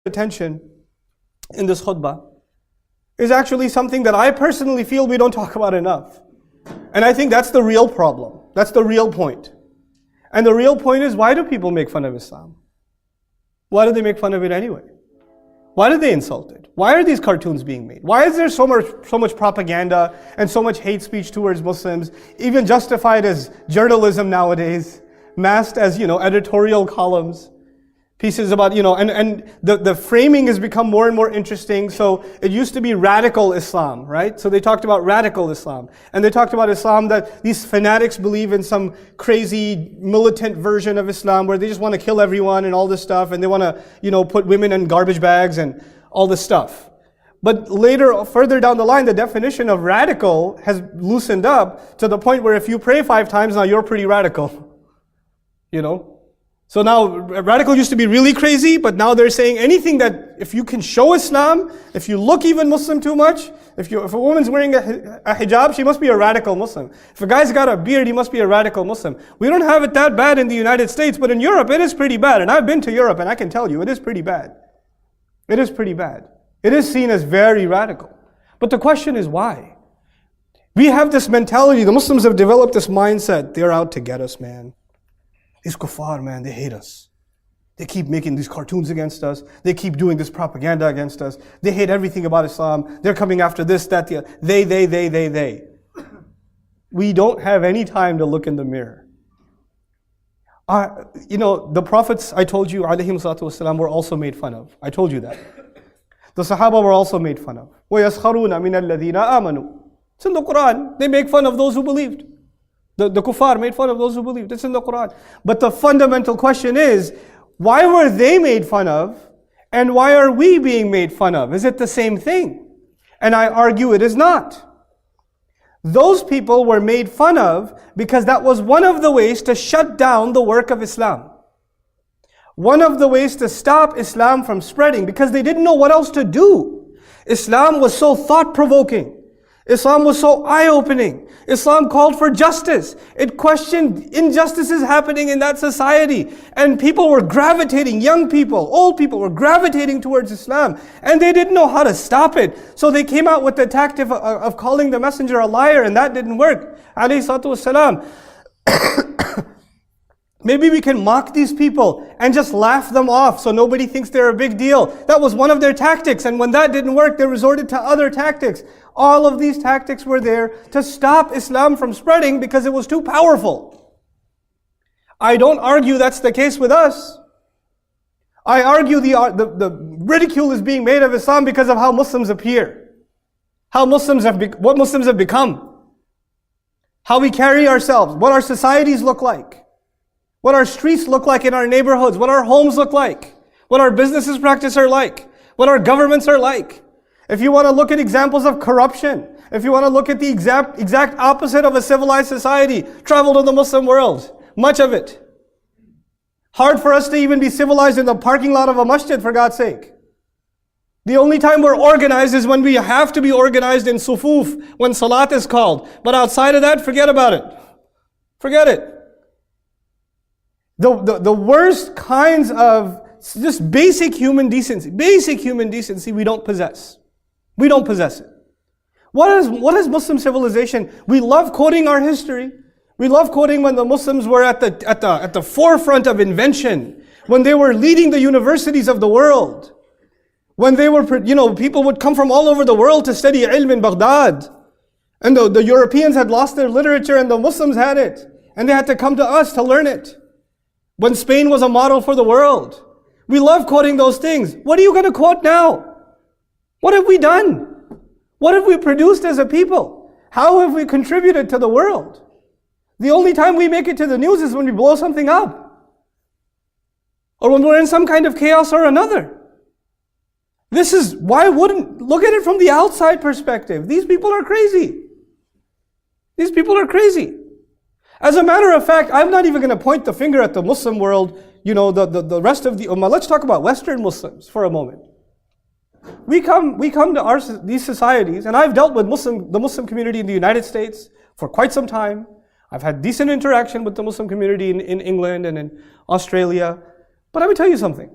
attention in this khutbah is actually something that I personally feel we don't talk about enough. And I think that's the real problem. That's the real point. And the real point is, why do people make fun of Islam? Why do they make fun of it anyway? Why do they insult it? Why are these cartoons being made? Why is there so much propaganda and so much hate speech towards Muslims, even justified as journalism nowadays, masked as, editorial columns? Pieces about, and the framing has become more and more interesting. So it used to be radical Islam, right? So they talked about radical Islam. And they talked about Islam that these fanatics believe in some crazy militant version of Islam where they just want to kill everyone and all this stuff. And they want to, put women in garbage bags and all this stuff. But further down the line, the definition of radical has loosened up to the point where if you pray 5 times, now you're pretty radical. So now, radical used to be really crazy, but now they're saying anything that if you can show Islam, if you look even Muslim too much, if a woman's wearing a hijab, she must be a radical Muslim. If a guy's got a beard, he must be a radical Muslim. We don't have it that bad in the United States, but in Europe it is pretty bad. And I've been to Europe and I can tell you, it is pretty bad. It is pretty bad. It is seen as very radical. But the question is why? We have this mentality, the Muslims have developed this mindset, they're out to get us, man. These kuffar, man, they hate us. They keep making these cartoons against us. They keep doing this propaganda against us. They hate everything about Islam. They're coming after this, that, the other. They. We don't have any time to look in the mirror. The prophets, I told you, alayhim salatu wasalam, were also made fun of. I told you that. The Sahaba were also made fun of. وَيَسْخَرُونَ مِنَ الَّذِينَ آمَنُوا. It's in the Quran. They make fun of those who believed. The kuffar made fun of those who believed. It's in the Quran. But the fundamental question is, why were they made fun of? And why are we being made fun of? Is it the same thing? And I argue it is not. Those people were made fun of because that was one of the ways to shut down the work of Islam. One of the ways to stop Islam from spreading, because they didn't know what else to do. Islam was so thought-provoking. Islam was so eye-opening. Islam called for justice. It questioned injustices happening in that society. And people were gravitating, young people, old people were gravitating towards Islam. And they didn't know how to stop it. So they came out with the tactic of calling the messenger a liar, and that didn't work. Alayhi salatu wassalam. Maybe we can mock these people and just laugh them off so nobody thinks they're a big deal. That was one of their tactics. And when that didn't work, they resorted to other tactics. All of these tactics were there to stop Islam from spreading because it was too powerful. I don't argue that's the case with us. I argue the ridicule is being made of Islam because of how Muslims appear. What Muslims have become. How we carry ourselves. What our societies look like. What our streets look like in our neighborhoods. What our homes look like. What our businesses practice are like. What our governments are like. If you want to look at examples of corruption, if you want to look at the exact opposite of a civilized society, travel to the Muslim world. Much of it. Hard for us to even be civilized in the parking lot of a masjid, for God's sake. The only time we're organized is when we have to be organized in sufuf, when salat is called. But outside of that, forget about it. Forget it. The worst kinds of just basic human decency we don't possess. We don't possess it. What is Muslim civilization? We love quoting our history. We love quoting when the Muslims were at the forefront of invention, when they were leading the universities of the world, when they were, people would come from all over the world to study ilm in Baghdad. And the Europeans had lost their literature and the Muslims had it. And they had to come to us to learn it. When Spain was a model for the world. We love quoting those things. What are you going to quote now? What have we done? What have we produced as a people? How have we contributed to the world? The only time we make it to the news is when we blow something up. Or when we're in some kind of chaos or another. This is, why wouldn't, look at it from the outside perspective. These people are crazy. These people are crazy. As a matter of fact, I'm not even going to point the finger at the Muslim world, the rest of the Ummah. Let's talk about Western Muslims for a moment. We come to these societies, and I've dealt with the Muslim community in the United States for quite some time. I've had decent interaction with the Muslim community in England and in Australia. But let me tell you something.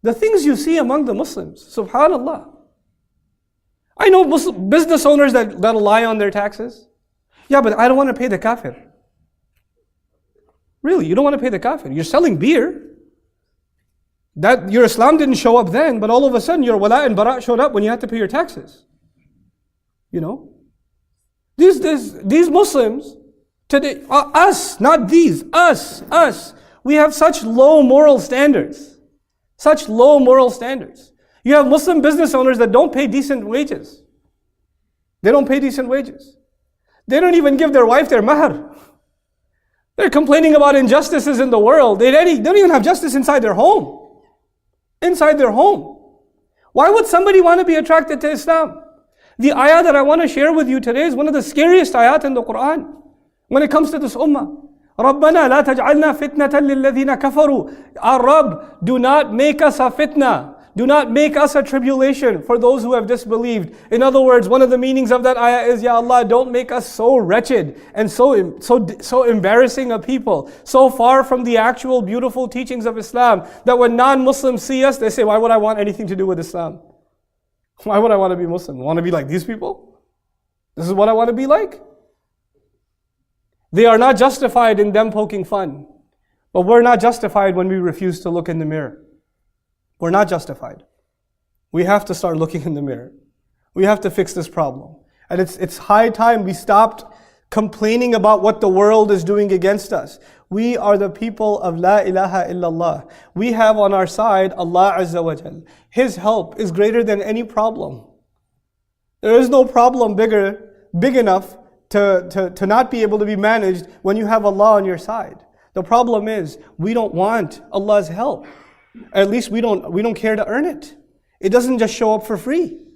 The things you see among the Muslims, subhanallah. I know Muslim business owners that lie on their taxes. Yeah, but I don't want to pay the kafir. Really, you don't want to pay the kafir. You're selling beer. That your Islam didn't show up then, but all of a sudden your wala and bara showed up when you had to pay your taxes. You know? These Muslims, today, us, not these, us, we have such low moral standards. Such low moral standards. You have Muslim business owners that don't pay decent wages. They don't pay decent wages. They don't even give their wife their mahar. They're complaining about injustices in the world. They don't even have justice inside their home. Inside their home. Why would somebody want to be attracted to Islam? The ayah that I want to share with you today is one of the scariest ayat in the Quran when it comes to this ummah. رَبَّنَا لَا تَجْعَلْنَا فِتْنَةً لِلَّذِينَ كَفَرُوا. Our Rabb, do not make us a fitna. Do not make us a tribulation for those who have disbelieved. In other words, one of the meanings of that ayah is, Ya Allah, don't make us so wretched and so embarrassing a people, so far from the actual beautiful teachings of Islam, that when non-Muslims see us, they say, why would I want anything to do with Islam? Why would I want to be Muslim? I want to be like these people? This is what I want to be like? They are not justified in them poking fun. But we're not justified when we refuse to look in the mirror. We're not justified. We have to start looking in the mirror. We have to fix this problem. And it's high time we stopped complaining about what the world is doing against us. We are the people of La ilaha illallah. We have on our side Allah Azza wa Jal. His help is greater than any problem. There is no problem big enough to not be able to be managed when you have Allah on your side. The problem is we don't want Allah's help. At least we don't care to earn it. It doesn't just show up for free.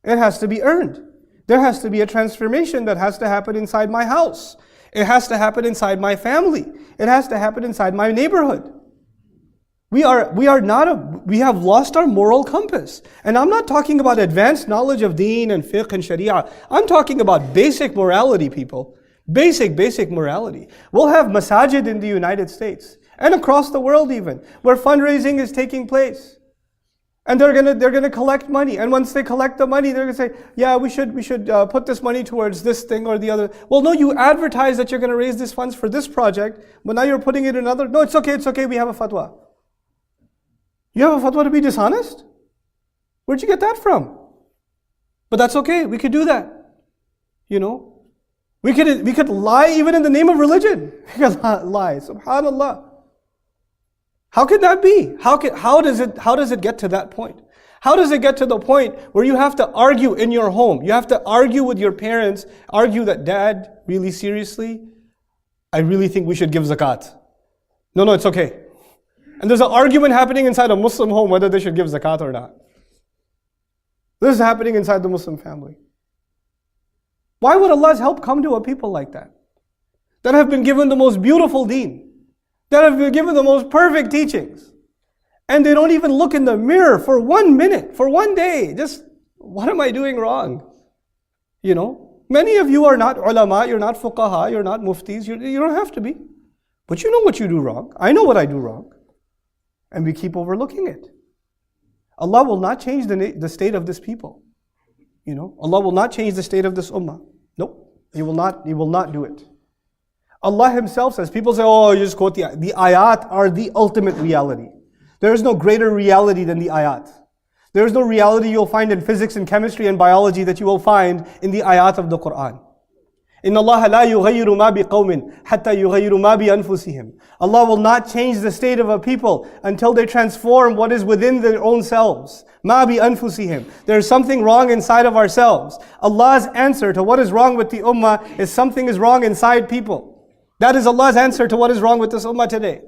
It has to be earned. There has to be a transformation that has to happen inside my house. It has to happen inside my family. It has to happen inside my neighborhood. We have lost our moral compass. And I'm not talking about advanced knowledge of deen and fiqh and sharia. I'm talking about basic morality, people. Basic morality. We'll have masajid in the United States and across the world even, where fundraising is taking place. And they're gonna collect money. And once they collect the money, they're gonna say, yeah, we should put this money towards this thing or the other. Well, no, you advertise that you're gonna raise these funds for this project, but now you're putting it in another. No, it's okay, we have a fatwa. You have a fatwa to be dishonest? Where'd you get that from? But that's okay, we could do that. You know? We could lie even in the name of religion. We could lie, subhanallah. How could that be? How does it get to that point? How does it get to the point where you have to argue in your home? You have to argue with your parents, argue that, Dad, really seriously, I really think we should give zakat. No, it's okay. And there's an argument happening inside a Muslim home whether they should give zakat or not. This is happening inside the Muslim family. Why would Allah's help come to a people like that? That have been given the most beautiful deen. That have been given the most perfect teachings. And they don't even look in the mirror for 1 minute, for 1 day. Just, what am I doing wrong? You know, many of you are not ulama, you're not fuqaha, you're not muftis, you don't have to be. But you know what you do wrong. I know what I do wrong. And we keep overlooking it. Allah will not change the state of this people. You know, Allah will not change the state of this ummah. Nope, He will not do it. Allah Himself says, people say, oh, you just quote the ayat are the ultimate reality. There is no greater reality than the ayat. There is no reality you'll find in physics and chemistry and biology that you will find in the ayat of the Quran. إِنَّ اللَّهَ لَا يُغَيِّرُ مَا بِقَوْمٍ حَتَّى يُغَيِّرُ مَا بِأَنفُسِهِمْ. Allah will not change the state of a people until they transform what is within their own selves. مَا بِأَنفُسِهِمْ. There is something wrong inside of ourselves. Allah's answer to what is wrong with the ummah is something is wrong inside people. That is Allah's answer to what is wrong with this ummah today.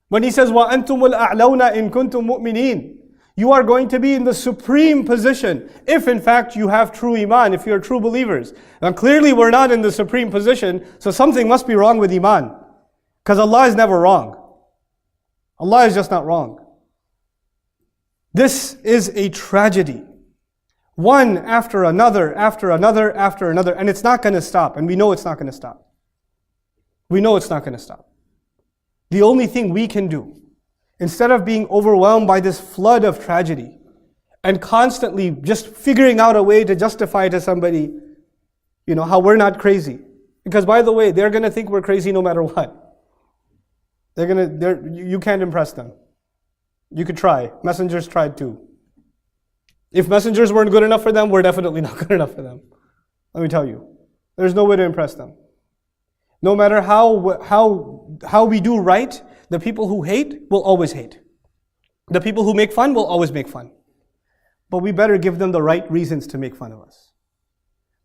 When He says, وَأَنْتُمُ الْأَعْلَوْنَ إِن كُنْتُم مُؤْمِنِينَ. You are going to be in the supreme position if in fact you have true iman, if you're true believers. Now clearly we're not in the supreme position, so something must be wrong with iman. Because Allah is never wrong. Allah is just not wrong. This is a tragedy. One after another, and it's not going to stop, and we know it's not going to stop. We know it's not going to stop. The only thing we can do Instead of being overwhelmed by this flood of tragedy and constantly just figuring out a way to justify to somebody, how we're not crazy. Because by the way, they're going to think we're crazy no matter what. You can't impress them. You could try. Messengers tried too. If messengers weren't good enough for them, we're definitely not good enough for them. Let me tell you. There's no way to impress them. No matter how we do right, the people who hate will always hate. The people who make fun will always make fun. But we better give them the right reasons to make fun of us.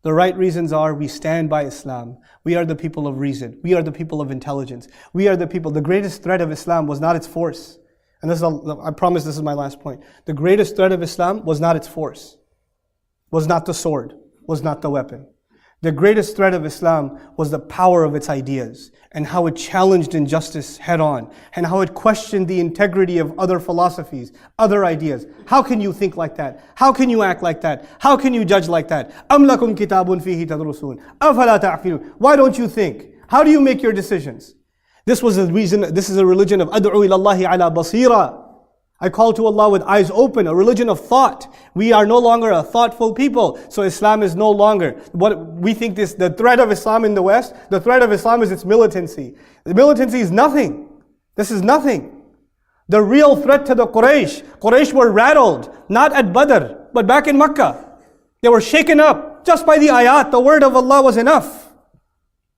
The right reasons are we stand by Islam. We are the people of reason. We are the people of intelligence. We are the people. The greatest threat of Islam was not its force. And I promise this is my last point. The greatest threat of Islam was not its force. Was not the sword. Was not the weapon. The greatest threat of Islam was the power of its ideas and how it challenged injustice head on and how it questioned the integrity of other philosophies, other ideas. How can you think like that? How can you act like that? How can you judge like that? أَمْ لَكُمْ كِتَابٌ فِيهِ تَدْرُسُونَ أَفَلَا تَعْقِلُونَ Why don't you think? How do you make your decisions? This is a religion of أَدْعُوا إِلَى اللَّهِ عَلَى بَصِيرًا. I call to Allah with eyes open, a religion of thought. We are no longer a thoughtful people, so Islam is no longer. What we think the threat of Islam in the West, the threat of Islam is its militancy. The militancy is nothing. This is nothing. The real threat to the Quraysh were rattled, not at Badr, but back in Makkah. They were shaken up. Just by the ayat, the word of Allah was enough.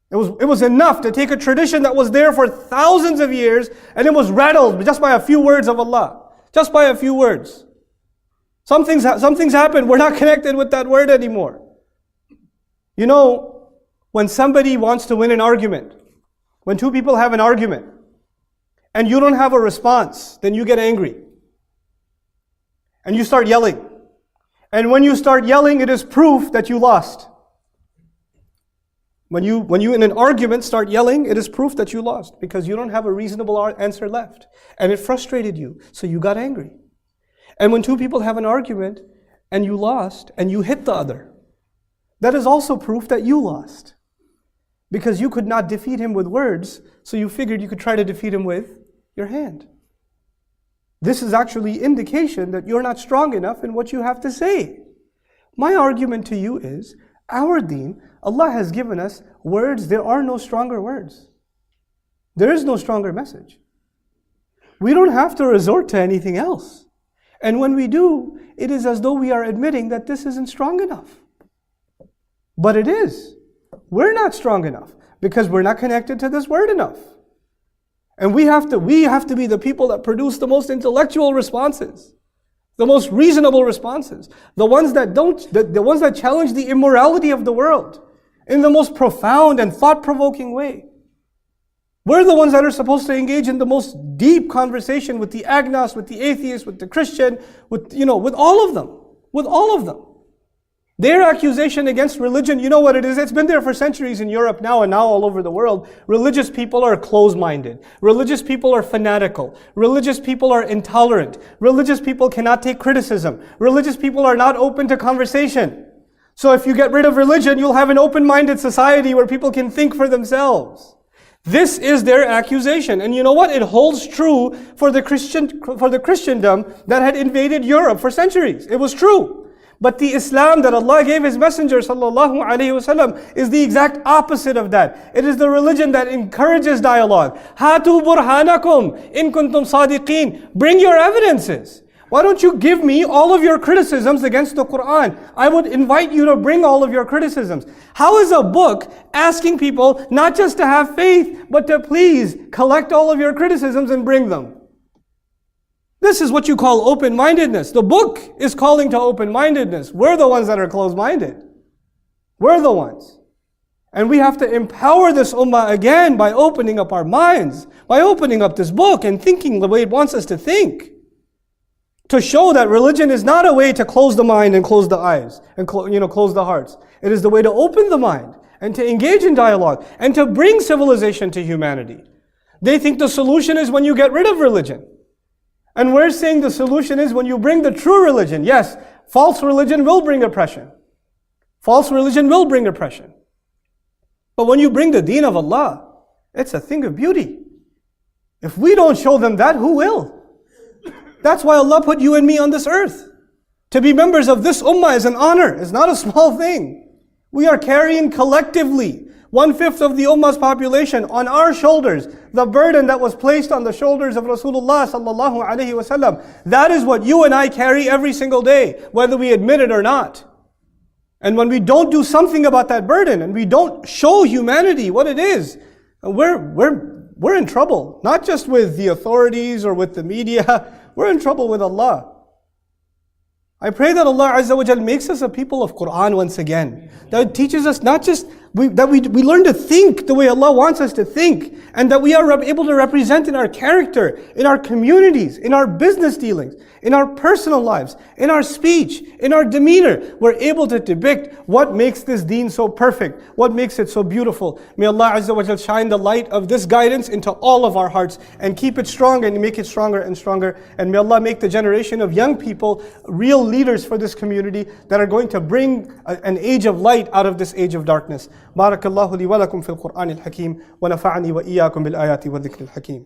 It was enough to take a tradition that was there for thousands of years, and it was rattled just by a few words of Allah. Just by a few words. Something's happened. We're not connected with that word anymore. When somebody wants to win an argument, when two people have an argument, and you don't have a response, then you get angry. And you start yelling. And when you start yelling, it is proof that you lost. When you in an argument start yelling, it is proof that you lost because you don't have a reasonable answer left. And it frustrated you, so you got angry. And when two people have an argument and you lost and you hit the other, that is also proof that you lost. Because you could not defeat him with words, so you figured you could try to defeat him with your hand. This is actually indication that you're not strong enough in what you have to say. My argument to you is, our deen, Allah has given us words. There are no stronger words. There is no stronger message. We don't have to resort to anything else. And when we do, it is as though we are admitting that this isn't strong enough. But it is. We're not strong enough because we're not connected to this word enough. And we have to be the people that produce the most intellectual responses. The most reasonable responses. The ones that challenge the immorality of the world in the most profound and thought-provoking way. We're the ones that are supposed to engage in the most deep conversation with the agnostic, with the atheist, with the Christian, with all of them. With all of them. Their accusation against religion, you know what it is? It's been there for centuries in Europe now and now all over the world. Religious people are closed-minded. Religious people are fanatical. Religious people are intolerant. Religious people cannot take criticism. Religious people are not open to conversation. So if you get rid of religion, you'll have an open-minded society where people can think for themselves. This is their accusation. And you know what? It holds true for the Christendom that had invaded Europe for centuries. It was true. But the Islam that Allah gave His Messenger sallallahu alaihi wasallam is the exact opposite of that. It is the religion that encourages dialogue. Hatu burhanakum in kuntum sadiqeen. Bring your evidences. Why don't you give me all of your criticisms against the Quran? I would invite you to bring all of your criticisms. How is a book asking people not just to have faith, but to please collect all of your criticisms and bring them? This is what you call open-mindedness. The book is calling to open-mindedness. We're the ones that are closed-minded. We're the ones. And we have to empower this ummah again by opening up our minds, by opening up this book and thinking the way it wants us to think. To show that religion is not a way to close the mind and close the eyes and close the hearts. It is the way to open the mind and to engage in dialogue and to bring civilization to humanity. They think the solution is when you get rid of religion. And we're saying the solution is when you bring the true religion. Yes, false religion will bring oppression. False religion will bring oppression. But when you bring the deen of Allah, it's a thing of beauty. If we don't show them that, who will? That's why Allah put you and me on this earth. To be members of this ummah is an honor. It's not a small thing. We are carrying collectively 1/5 of the ummah's population on our shoulders. The burden that was placed on the shoulders of Rasulullah sallallahu alaihi wasallam. That is what you and I carry every single day, whether we admit it or not. And when we don't do something about that burden, and we don't show humanity what it is, we're in trouble. Not just with the authorities or with the media, we're in trouble with Allah. I pray that Allah Azza wa Jal makes us a people of Quran once again. That teaches us not just, that we learn to think the way Allah wants us to think, and that we are able to represent in our character, in our communities, in our business dealings, in our personal lives, in our speech, in our demeanor. We're able to depict what makes this deen so perfect, what makes it so beautiful. May Allah Azza wa Jal shine the light of this guidance into all of our hearts and keep it strong and make it stronger and stronger. And may Allah make the generation of young people real leaders for this community that are going to bring an age of light out of this age of darkness. بارك الله لي ولكم في القرآن الحكيم ونفعني وإياكم بالآيات والذكر الحكيم.